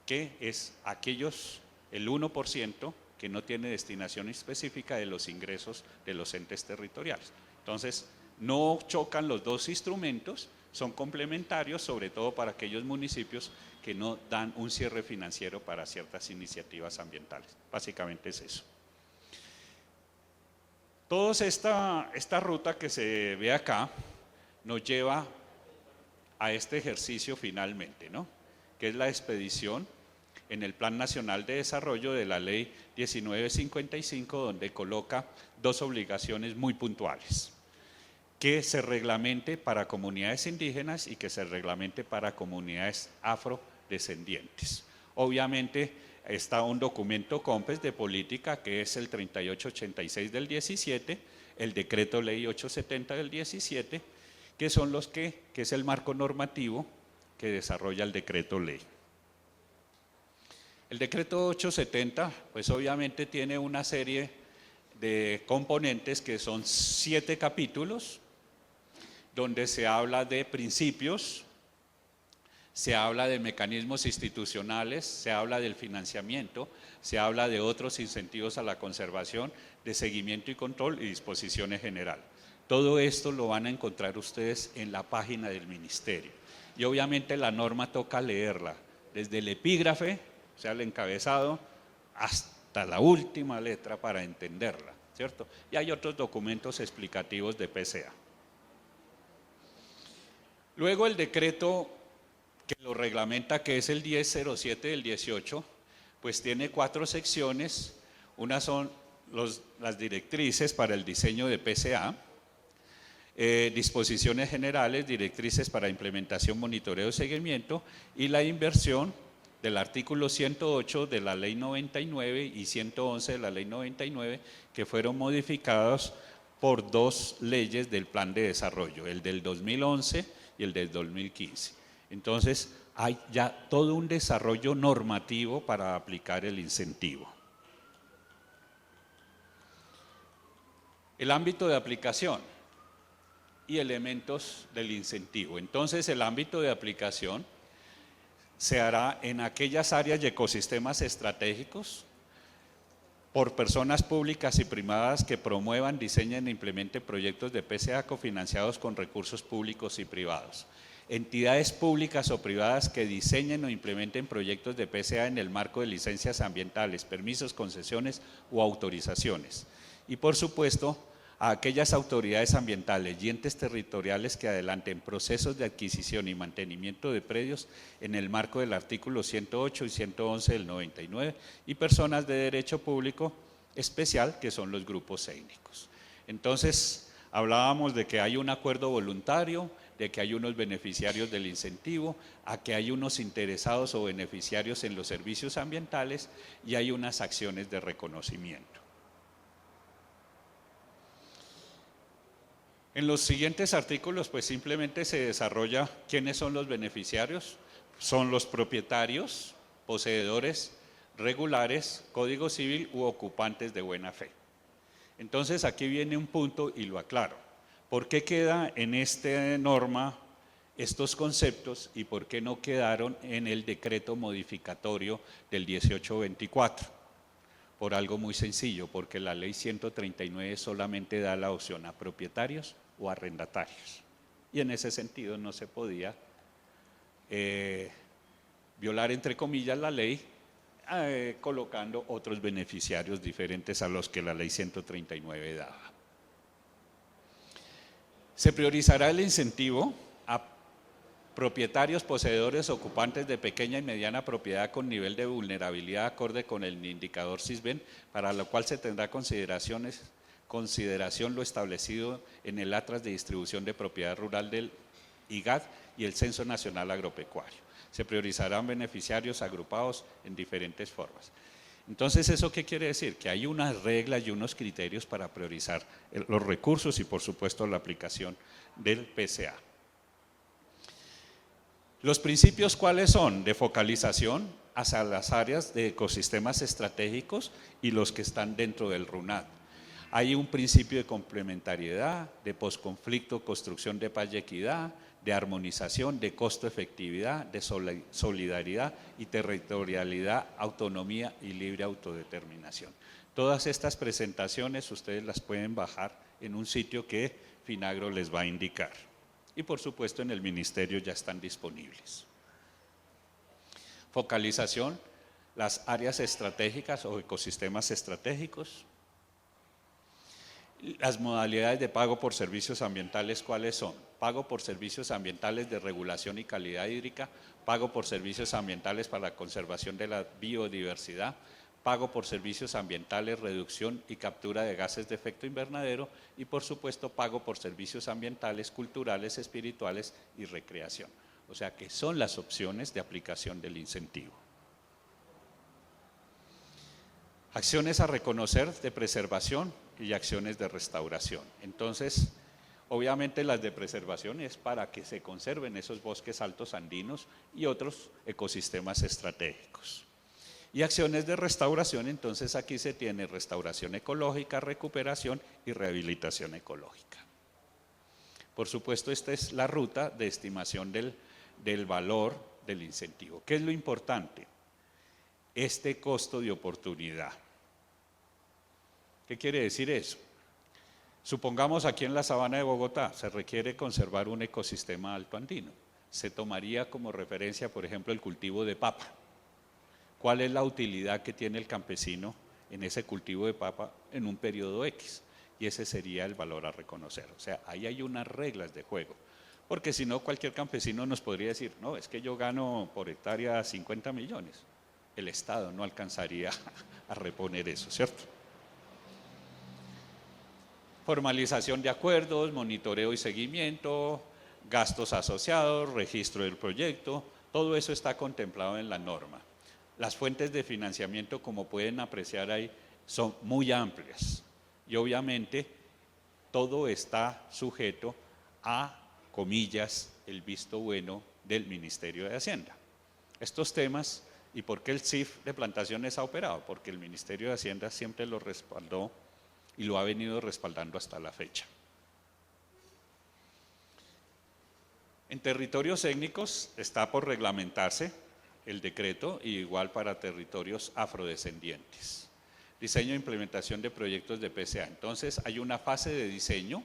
que es el 1% que no tiene destinación específica de los ingresos de los entes territoriales. Entonces, no chocan los dos instrumentos, son complementarios, sobre todo para aquellos municipios que no dan un cierre financiero para ciertas iniciativas ambientales. Básicamente es eso. Toda esta ruta que se ve acá nos lleva a este ejercicio finalmente, ¿no? Que es la expedición en el Plan Nacional de Desarrollo de la Ley 1955, donde coloca dos obligaciones muy puntuales: que se reglamente para comunidades indígenas y que se reglamente para comunidades afrodescendientes. Obviamente está un documento COMPES de política, que es el 3886 del 17, el decreto ley 870 del 17, que son los que es el marco normativo que desarrolla el decreto ley. El decreto 870, pues obviamente tiene una serie de componentes que son 7 capítulos, donde se habla de principios, se habla de mecanismos institucionales, se habla del financiamiento, se habla de otros incentivos a la conservación, de seguimiento y control y disposiciones generales. Todo esto lo van a encontrar ustedes en la página del ministerio. Y obviamente la norma toca leerla, desde el epígrafe, o sea, el encabezado, hasta la última letra para entenderla, ¿cierto? Y hay otros documentos explicativos de PCA. Luego el decreto que lo reglamenta, que es el 1007 del 18, pues tiene 4 secciones. Una son las directrices para el diseño de PCA, disposiciones generales, directrices para implementación, monitoreo y seguimiento, y la inversión del artículo 108 de la ley 99 y 111 de la ley 99, que fueron modificados por 2 leyes del plan de desarrollo, el del 2011 y el del 2015. Entonces hay ya todo un desarrollo normativo para aplicar el incentivo. El ámbito de aplicación y elementos del incentivo. Entonces el ámbito de aplicación se hará en aquellas áreas y ecosistemas estratégicos por personas públicas y privadas que promuevan, diseñen e implementen proyectos de PCA cofinanciados con recursos públicos y privados. Entidades públicas o privadas que diseñen o implementen proyectos de PCA en el marco de licencias ambientales, permisos, concesiones o autorizaciones. Y por supuesto, a aquellas autoridades ambientales y entes territoriales que adelanten procesos de adquisición y mantenimiento de predios en el marco del artículo 108 y 111 del 99 y personas de derecho público especial, que son los grupos étnicos. Entonces, hablábamos de que hay un acuerdo voluntario, de que hay unos beneficiarios del incentivo, a que hay unos interesados o beneficiarios en los servicios ambientales y hay unas acciones de reconocimiento. En los siguientes artículos, pues simplemente se desarrolla quiénes son los beneficiarios. Son los propietarios, poseedores regulares, código civil u ocupantes de buena fe. Entonces aquí viene un punto y lo aclaro. ¿Por qué queda en esta norma estos conceptos y por qué no quedaron en el decreto modificatorio del 1824? Por algo muy sencillo, porque la ley 139 solamente da la opción a propietarios o arrendatarios. Y en ese sentido no se podía violar, entre comillas, la ley colocando otros beneficiarios diferentes a los que la ley 139 daba. Se priorizará el incentivo a propietarios, poseedores, ocupantes de pequeña y mediana propiedad con nivel de vulnerabilidad acorde con el indicador SISBEN, para lo cual se tendrá consideración lo establecido en el Atlas de Distribución de Propiedad Rural del IGAD y el Censo Nacional Agropecuario. Se priorizarán beneficiarios agrupados en diferentes formas. Entonces, ¿eso qué quiere decir? Que hay unas reglas y unos criterios para priorizar los recursos y, por supuesto, la aplicación del PCA. Los principios, ¿cuáles son? De focalización hacia las áreas de ecosistemas estratégicos y los que están dentro del RUNAD. Hay un principio de complementariedad, de posconflicto, construcción de paz y equidad, de armonización, de costo-efectividad, de solidaridad y territorialidad, autonomía y libre autodeterminación. Todas estas presentaciones ustedes las pueden bajar en un sitio que Finagro les va a indicar. Y por supuesto en el ministerio ya están disponibles. Focalización, las áreas estratégicas o ecosistemas estratégicos. Las modalidades de pago por servicios ambientales, ¿cuáles son? pago por servicios ambientales de regulación y calidad hídrica, pago por servicios ambientales para la conservación de la biodiversidad, pago por servicios ambientales, reducción y captura de gases de efecto invernadero y por supuesto pago por servicios ambientales, culturales, espirituales y recreación. O sea que son las opciones de aplicación del incentivo. Acciones a reconocer de preservación y acciones de restauración. Entonces, obviamente las de preservación es para que se conserven esos bosques altos andinos y otros ecosistemas estratégicos. Y acciones de restauración, entonces aquí se tiene restauración ecológica, recuperación y rehabilitación ecológica. Por supuesto, esta es la ruta de estimación del valor del incentivo. ¿Qué es lo importante? Este costo de oportunidad. ¿Qué quiere decir eso? Supongamos aquí en la sabana de Bogotá se requiere conservar un ecosistema alto andino. Se tomaría como referencia, por ejemplo, el cultivo de papa. ¿Cuál es la utilidad que tiene el campesino en ese cultivo de papa en un periodo X? Y ese sería el valor a reconocer. O sea, ahí hay unas reglas de juego. Porque si no, cualquier campesino nos podría decir, no, es que yo gano por hectárea 50 millones. El Estado no alcanzaría a reponer eso, ¿cierto? Formalización de acuerdos, monitoreo y seguimiento, gastos asociados, registro del proyecto, todo eso está contemplado en la norma. Las fuentes de financiamiento, como pueden apreciar ahí, son muy amplias y obviamente todo está sujeto a, comillas, el visto bueno del Ministerio de Hacienda. Estos temas, ¿y por qué el CIF de plantaciones ha operado? Porque el Ministerio de Hacienda siempre lo respaldó y lo ha venido respaldando hasta la fecha. En territorios étnicos está por reglamentarse el decreto, y igual para territorios afrodescendientes. Diseño e implementación de proyectos de PCA. Entonces hay una fase de diseño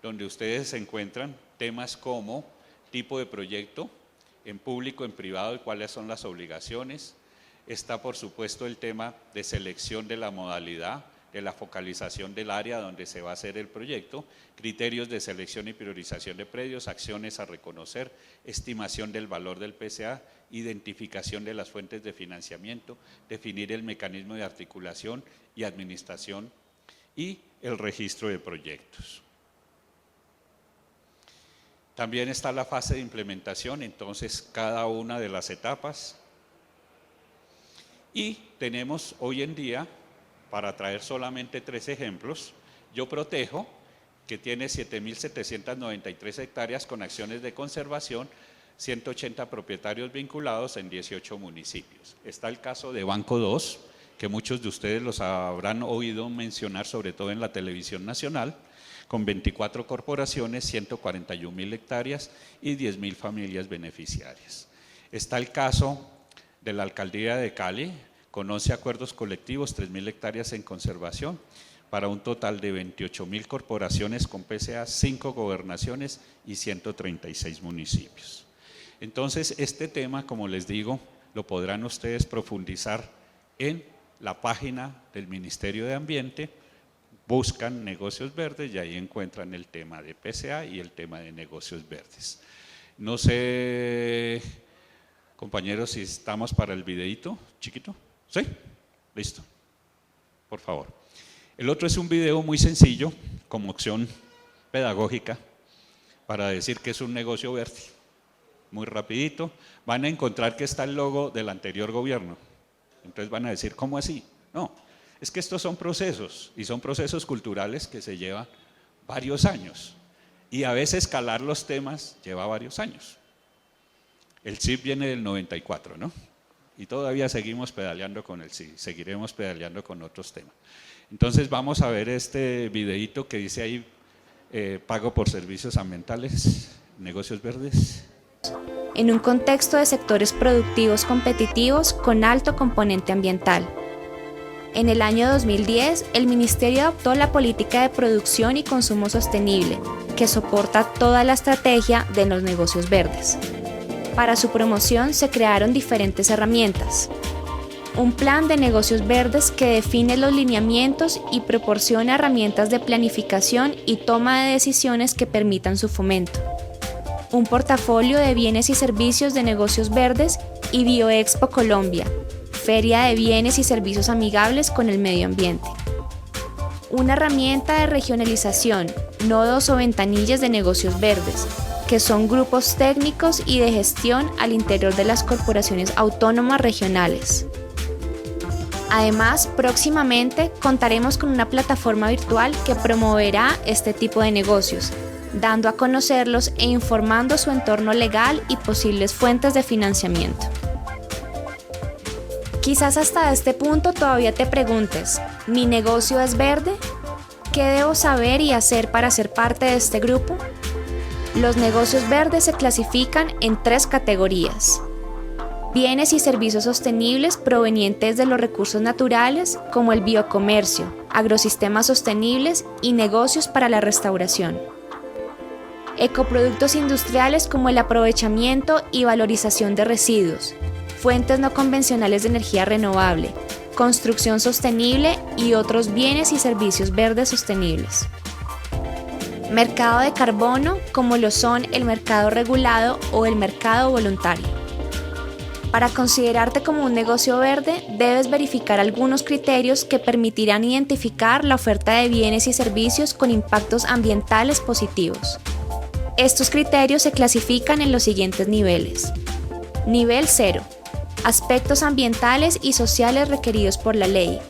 donde ustedes encuentran temas como tipo de proyecto, en público, en privado, y cuáles son las obligaciones. Está por supuesto el tema de selección de la modalidad, de la focalización del área donde se va a hacer el proyecto, criterios de selección y priorización de predios, acciones a reconocer, estimación del valor del PCA, identificación de las fuentes de financiamiento, definir el mecanismo de articulación y administración y el registro de proyectos. También está la fase de implementación, entonces cada una de las etapas. Y tenemos hoy en día, para traer solamente 3 ejemplos, Yo Protejo, que tiene 7.793 hectáreas con acciones de conservación, 180 propietarios vinculados en 18 municipios. Está el caso de Banco 2, que muchos de ustedes los habrán oído mencionar, sobre todo en la televisión nacional, con 24 corporaciones, 141.000 hectáreas y 10.000 familias beneficiarias. Está el caso de la Alcaldía de Cali, con 11 acuerdos colectivos, 3.000 hectáreas en conservación, para un total de 28.000 corporaciones con PCA, 5 gobernaciones y 136 municipios. Entonces, este tema, como les digo, lo podrán ustedes profundizar en la página del Ministerio de Ambiente, buscan negocios verdes y ahí encuentran el tema de PCA y el tema de negocios verdes. No sé, compañeros, si estamos para el videíto chiquito. ¿Sí? Listo. Por favor. El otro es un video muy sencillo, como opción pedagógica, para decir que es un negocio verde. Muy rapidito. Van a encontrar que está el logo del anterior gobierno. Entonces van a decir, ¿cómo así? No, es que estos son procesos, y son procesos culturales que se llevan varios años. Y a veces escalar los temas lleva varios años. El CIP viene del 94, ¿no? Y todavía seguimos pedaleando con el CIP, seguiremos pedaleando con otros temas. Entonces vamos a ver este videíto que dice ahí, pago por servicios ambientales, negocios verdes. En un contexto de sectores productivos competitivos con alto componente ambiental. En el año 2010, el Ministerio adoptó la política de producción y consumo sostenible, que soporta toda la estrategia de los negocios verdes. Para su promoción se crearon diferentes herramientas. Un plan de negocios verdes que define los lineamientos y proporciona herramientas de planificación y toma de decisiones que permitan su fomento. un portafolio de bienes y servicios de negocios verdes y Bioexpo Colombia, feria de bienes y servicios amigables con el medio ambiente. Una herramienta de regionalización, nodos o ventanillas de negocios verdes, que son grupos técnicos y de gestión al interior de las corporaciones autónomas regionales. Además, próximamente contaremos con una plataforma virtual que promoverá este tipo de negocios, dando a conocerlos e informando su entorno legal y posibles fuentes de financiamiento. Quizás hasta este punto todavía te preguntes, ¿mi negocio es verde? ¿Qué debo saber y hacer para ser parte de este grupo? Los negocios verdes se clasifican en 3 categorías. Bienes y servicios sostenibles provenientes de los recursos naturales, como el biocomercio, agrosistemas sostenibles y negocios para la restauración. Ecoproductos industriales como el aprovechamiento y valorización de residuos, fuentes no convencionales de energía renovable, construcción sostenible y otros bienes y servicios verdes sostenibles. Mercado de carbono, como lo son el mercado regulado o el mercado voluntario. Para considerarte como un negocio verde, debes verificar algunos criterios que permitirán identificar la oferta de bienes y servicios con impactos ambientales positivos. Estos criterios se clasifican en los siguientes niveles. Nivel 0. Aspectos ambientales y sociales requeridos por la ley.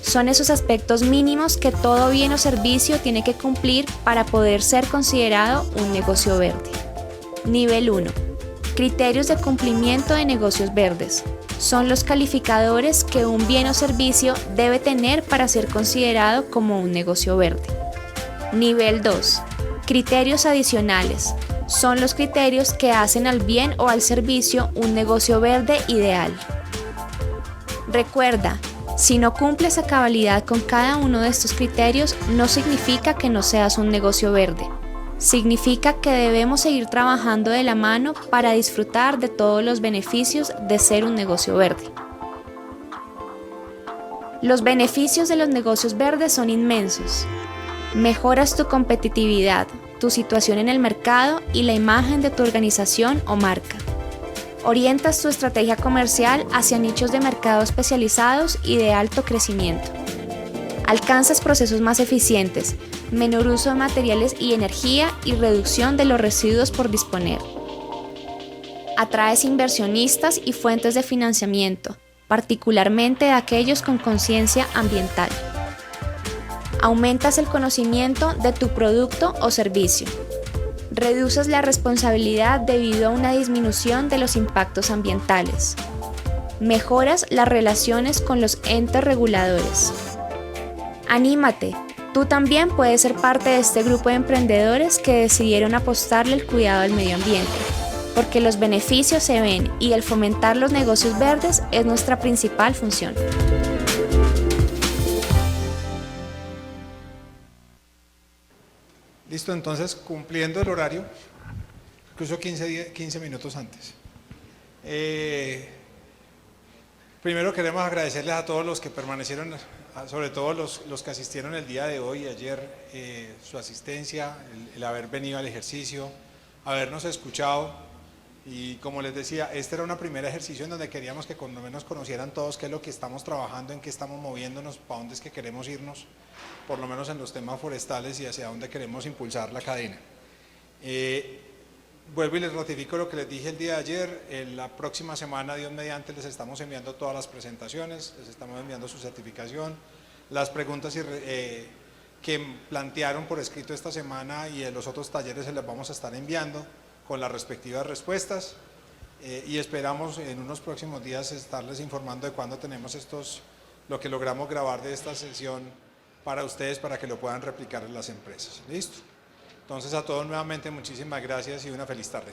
Son esos aspectos mínimos que todo bien o servicio tiene que cumplir para poder ser considerado un negocio verde. Nivel 1. Criterios de cumplimiento de negocios verdes. Son los calificadores que un bien o servicio debe tener para ser considerado como un negocio verde. Nivel 2. Criterios adicionales. Son los criterios que hacen al bien o al servicio un negocio verde ideal. Recuerda, si no cumples a cabalidad con cada uno de estos criterios, no significa que no seas un negocio verde. Significa que debemos seguir trabajando de la mano para disfrutar de todos los beneficios de ser un negocio verde. Los beneficios de los negocios verdes son inmensos. Mejoras tu competitividad, tu situación en el mercado y la imagen de tu organización o marca. Orientas tu estrategia comercial hacia nichos de mercado especializados y de alto crecimiento. Alcanzas procesos más eficientes, menor uso de materiales y energía y reducción de los residuos por disponer. Atraes inversionistas y fuentes de financiamiento, particularmente de aquellos con conciencia ambiental. Aumentas el conocimiento de tu producto o servicio. Reduces la responsabilidad debido a una disminución de los impactos ambientales. Mejoras las relaciones con los entes reguladores. ¡Anímate! Tú también puedes ser parte de este grupo de emprendedores que decidieron apostarle el cuidado al medio ambiente, porque los beneficios se ven y el fomentar los negocios verdes es nuestra principal función. Listo, entonces cumpliendo el horario, incluso 15 minutos antes. Primero queremos agradecerles a todos los que permanecieron, sobre todo los que asistieron el día de hoy y ayer, su asistencia, el haber venido al ejercicio, habernos escuchado. Y como les decía, este era un primer ejercicio en donde queríamos que por lo menos conocieran todos qué es lo que estamos trabajando, en qué estamos moviéndonos, para dónde es que queremos irnos, por lo menos en los temas forestales y hacia dónde queremos impulsar la cadena. Vuelvo y les ratifico lo que les dije el día de ayer. La próxima semana, Dios mediante, les estamos enviando todas las presentaciones, les estamos enviando su certificación, las preguntas que plantearon por escrito esta semana y en los otros talleres se les vamos a estar enviando con las respectivas respuestas, y esperamos en unos próximos días estarles informando de cuándo tenemos lo que logramos grabar de esta sesión para ustedes, para que lo puedan replicar en las empresas. ¿Listo? Entonces a todos nuevamente muchísimas gracias y una feliz tarde.